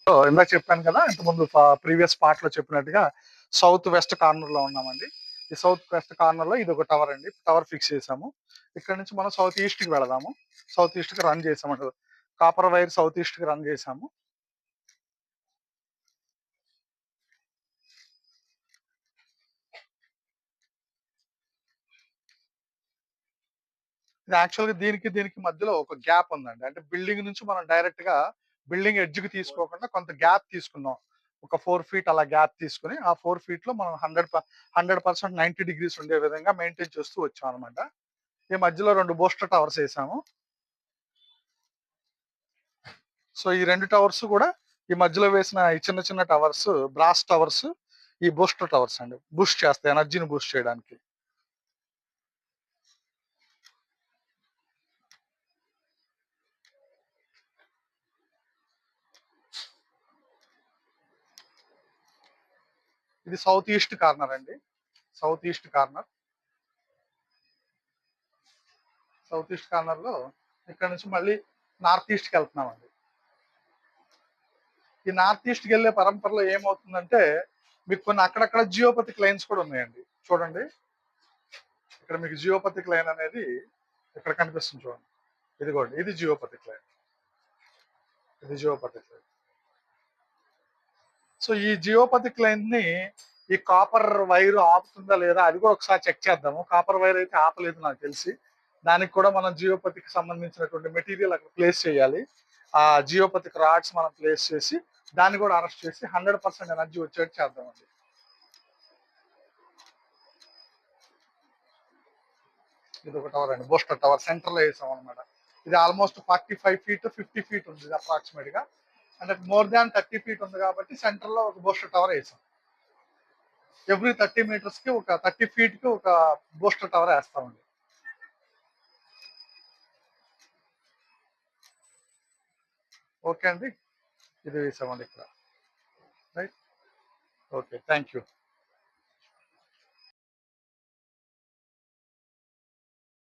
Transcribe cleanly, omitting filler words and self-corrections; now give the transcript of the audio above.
So ఇందాక చెప్పాను కదా, ఇంతకుముందు ప్రీవియస్ పార్ట్ లో చెప్పినట్టుగా సౌత్ వెస్ట్ కార్నర్ లో ఉన్నామండి. ఈ సౌత్ వెస్ట్ కార్నర్ లో ఇది ఒక టవర్ అండి. టవర్ ఫిక్స్ చేసాము. ఇక్కడ నుంచి మనం సౌత్ ఈస్ట్ కి వెళదాము. సౌత్ ఈస్ట్ కి రన్ చేసామంట. కాపర్ వైర్ సౌత్ ఈస్ట్ కి రన్ చేసాము. ఇది యాక్చువల్గా దీనికి దీనికి మధ్యలో ఒక గ్యాప్ ఉందండి. అంటే బిల్డింగ్ నుంచి మనం డైరెక్ట్ గా బిల్డింగ్ ఎడ్జ్ కి తీసుకోకుండా కొంత గ్యాప్ తీసుకున్నాం. ఒక 4 ఫీట్ అలా గ్యాప్ తీసుకుని ఆ 4 ఫీట్ లో మనం 100% 90 డిగ్రీస్ ఉండే విధంగా మెయింటైన్ చేస్తూ వచ్చాం అనమాట. ఈ మధ్యలో 2 బూస్టర్ టవర్స్ వేసాము. సో ఈ 2 టవర్స్ కూడా ఈ మధ్యలో వేసిన ఈ చిన్న చిన్న టవర్స్ బ్రాస్ టవర్స్, ఈ బూస్టర్ టవర్స్ అండి. బూస్ట్ చేస్తాయి, ఎనర్జీని బూస్ట్ చేయడానికి. ఇది సౌత్ ఈస్ట్ కార్నర్ అండి. South east corner. South east corner లో ఇక్కడ నుంచి మళ్ళీ నార్త్ ఈస్ట్ కి వెళ్తున్నామండి. ఈ నార్త్ ఈస్ట్ కి వెళ్ళే పరంపరలో ఏమవుతుందంటే మీకు కొన్ని అక్కడక్కడ జియోపతిక్ లైన్స్ కూడా ఉన్నాయండి. చూడండి, ఇక్కడ మీకు జియోపతిక్ లైన్ అనేది ఇక్కడ కనిపిస్తుంది చూడండి. ఇదిగోండి, ఇది జియోపతిక్ లైన్. ఇది జియోపతిక్ లైన్. సో ఈ జియోపతిక్ లైన్ ని ఈ కాపర్ వైర్ ఆపుతుందా లేదా అది కూడా ఒకసారి చెక్ చేద్దాము. కాపర్ వైర్ అయితే ఆపలేదు నాకు తెలిసి. దానికి కూడా మనం జియోపతికి సంబంధించినటువంటి మెటీరియల్ అక్కడ ప్లేస్ చేయాలి. ఆ జియోపతిక్ రాడ్స్ మనం ప్లేస్ చేసి దాన్ని కూడా అరెస్ట్ చేసి 100% ఎనర్జీ వచ్చేట్టు చేద్దామండి. ఇది ఒక టవర్ అండి, బూస్టర్ టవర్ సెంటర్ లో వేసాం అనమాట. ఇది ఆల్మోస్ట్ 45 ఫీట్ 50 ఫీట్ ఉంది అప్రాక్సిమేట్ గా. అంటే మోర్ దాన్ 30 ఫీట్ ఉంది కాబట్టి సెంటర్ లో ఒక బూస్టర్ టవర్ వేసాం. ఎవ్రీ 30 మీటర్స్ కి ఒక 30 ఫీట్ కి ఒక బూస్టర్ టవర్ వేస్తామండి. ఓకే అండి, ఇది వేసామండి ఇక్కడ. రైట్. Okay, thank you.